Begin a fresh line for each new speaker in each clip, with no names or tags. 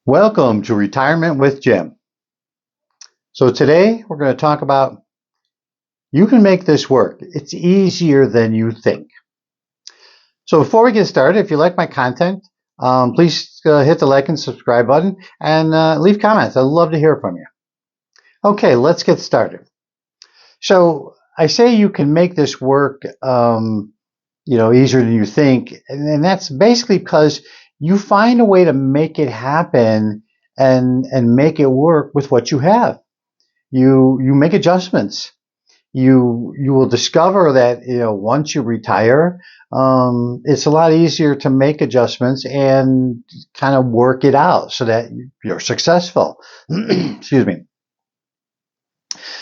Welcome to Retirement with Jim. So today we're going to talk about you can make this work. It's easier than you think. So before we get started, if you like my content, please hit the like and subscribe button and leave comments. I'd love to hear from you. Okay, let's get started. So I say you can make this work, easier than you think, and that's basically because you find a way to make it happen and make it work with what you have. You make adjustments. You will discover that once you retire, it's a lot easier to make adjustments and kind of work it out so that you're successful. Excuse me.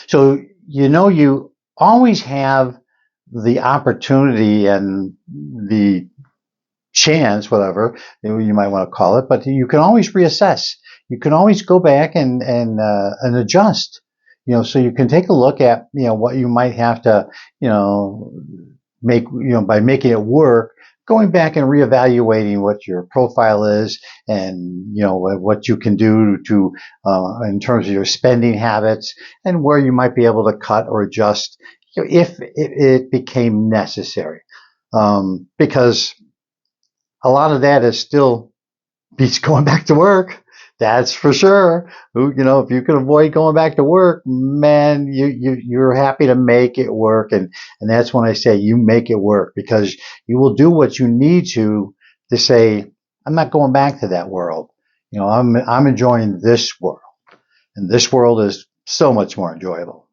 So you always have the opportunity and the chance, whatever you might want to call it, but you can always reassess. You can always go back and adjust. So you can take a look at what you might have to make by making it work. Going back and reevaluating what your profile is, and what you can do to in terms of your spending habits, and where you might be able to cut or adjust if it became necessary. Because a lot of that is still beats going back to work. That's for sure. If you can avoid going back to work, man, you're happy to make it work. And that's when I say you make it work, because you will do what you need to say, I'm not going back to that world. I'm enjoying this world, and this world is so much more enjoyable.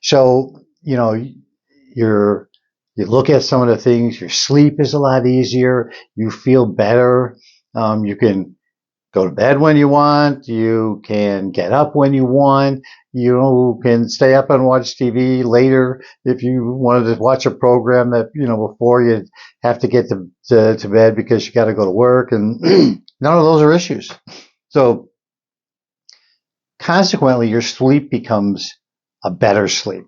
So, you look at some of the things, your sleep is a lot easier. You feel better. You can go to bed when you want. You can get up when you want. You can stay up and watch TV later if you wanted to watch a program that, before you have to get to bed because you got to go to work, and none of those are issues. So consequently, your sleep becomes a better sleep.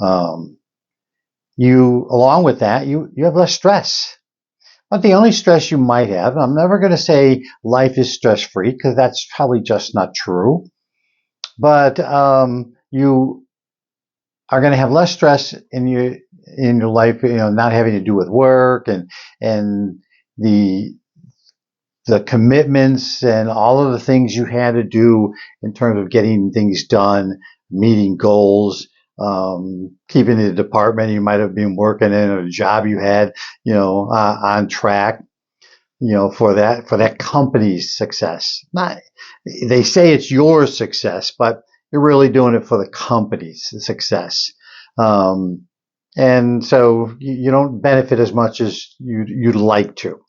Along with that, you have less stress. But the only stress you might have, and I'm never going to say life is stress-free, because that's probably just not true. But you are going to have less stress in your life, not having to do with work and the commitments and all of the things you had to do in terms of getting things done, meeting goals, keeping the department you might have been working in, or a job you had, on track, for that company's success. Not, they say it's your success, but you're really doing it for the company's success. And so you don't benefit as much as you'd like to.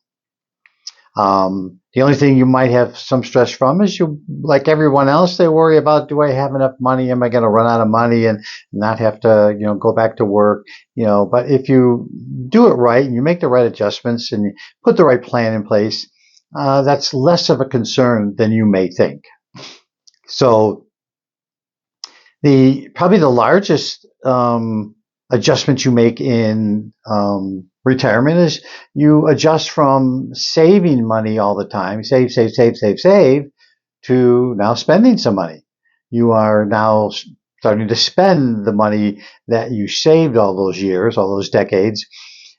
The only thing you might have some stress from is like everyone else, they worry about, do I have enough money? Am I going to run out of money and not have to, go back to work? But if you do it right and you make the right adjustments and you put the right plan in place, that's less of a concern than you may think. So probably the largest, adjustment you make in, retirement is you adjust from saving money all the time, save, to now spending some money. You are now starting to spend the money that you saved all those years, all those decades.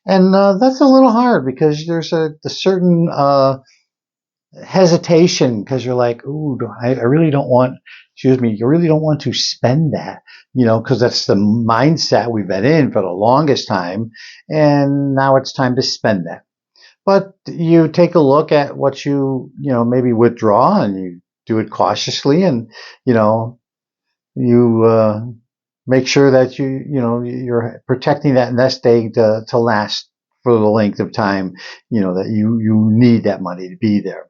And that's a little hard, because there's a certain hesitation, because you're like, ooh, I really don't want, you really don't want to spend that, because that's the mindset we've been in for the longest time. And now it's time to spend that. But you take a look at what maybe withdraw, and you do it cautiously, and, you make sure that you're protecting that nest egg to last for the length of time, that you need that money to be there.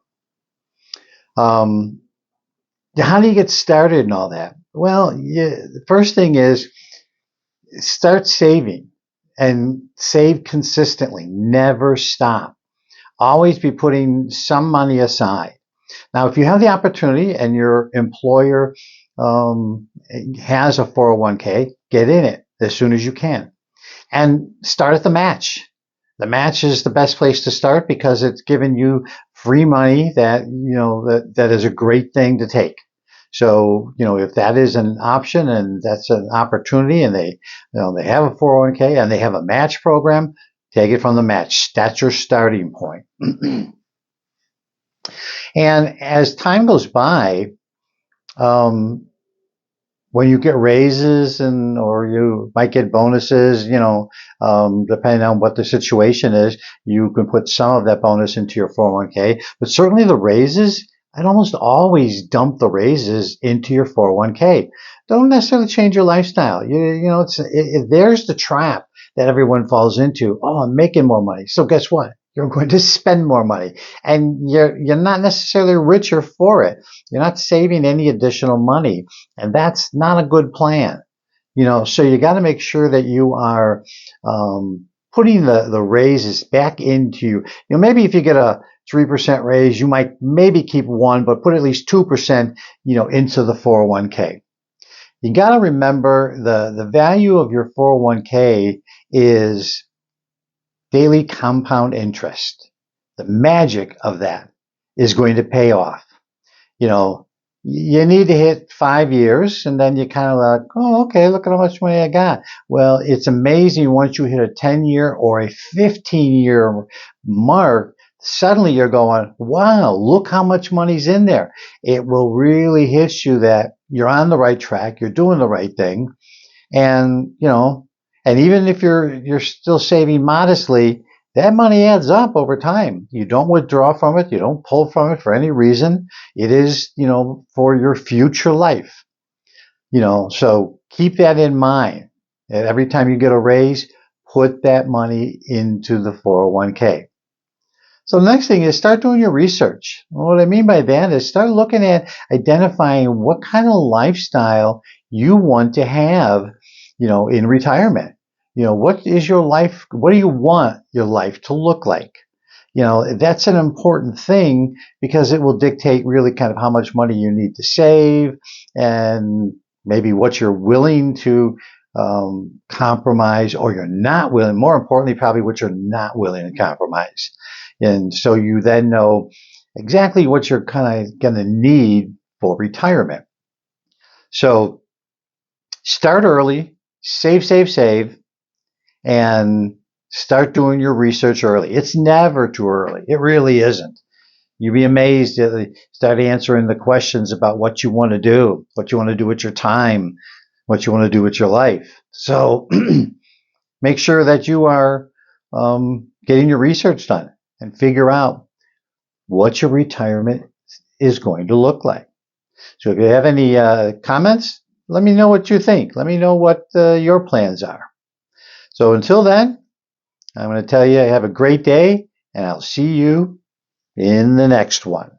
How do you get started and all that? Well, the first thing is start saving, and save consistently. Never stop. Always be putting some money aside. Now, if you have the opportunity and your employer has a 401k, get in it as soon as you can, and start at the match. The match is the best place to start, because it's giving you free money that, that is a great thing to take. So, if that is an option and that's an opportunity and they have a 401k and they have a match program, take it from the match. That's your starting point. And as time goes by, um, when you get raises or you might get bonuses, depending on what the situation is, you can put some of that bonus into your 401k. But certainly the raises, I'd almost always dump the raises into your 401k. Don't necessarily change your lifestyle. There's the trap that everyone falls into. Oh, I'm making more money. So guess what? You're going to spend more money, and you're not necessarily richer for it. You're not saving any additional money, and that's not a good plan. So you got to make sure that you are putting the raises back into, maybe if you get a 3% raise, you might maybe keep 1, but put at least 2%, into the 401k. You got to remember the value of your 401k is daily compound interest. The magic of that is going to pay off. You need to hit 5 years and then you kind of like, oh, okay, look at how much money I got. Well, it's amazing once you hit a 10-year or a 15-year mark, suddenly you're going, wow, look how much money's in there. It will really hit you that you're on the right track, you're doing the right thing. And, and even if you're still saving modestly, that money adds up over time. You don't withdraw from it. You don't pull from it for any reason. It is, for your future life. So keep that in mind. And every time you get a raise, put that money into the 401k. So the next thing is start doing your research. What I mean by that is start looking at identifying what kind of lifestyle you want to have, in retirement. What is your life? What do you want your life to look like? That's an important thing because it will dictate really kind of how much money you need to save and maybe what you're willing to compromise or you're not willing. More importantly, probably what you're not willing to compromise. And so you then know exactly what you're kind of going to need for retirement. So start early, save, and start doing your research early. It's never too early. It really isn't. You'd be amazed to start answering the questions about what you want to do, what you want to do with your time, what you want to do with your life. So make sure that you are getting your research done and figure out what your retirement is going to look like. So if you have any comments, let me know what you think. Let me know what your plans are. So until then, I'm going to tell you have a great day, and I'll see you in the next one.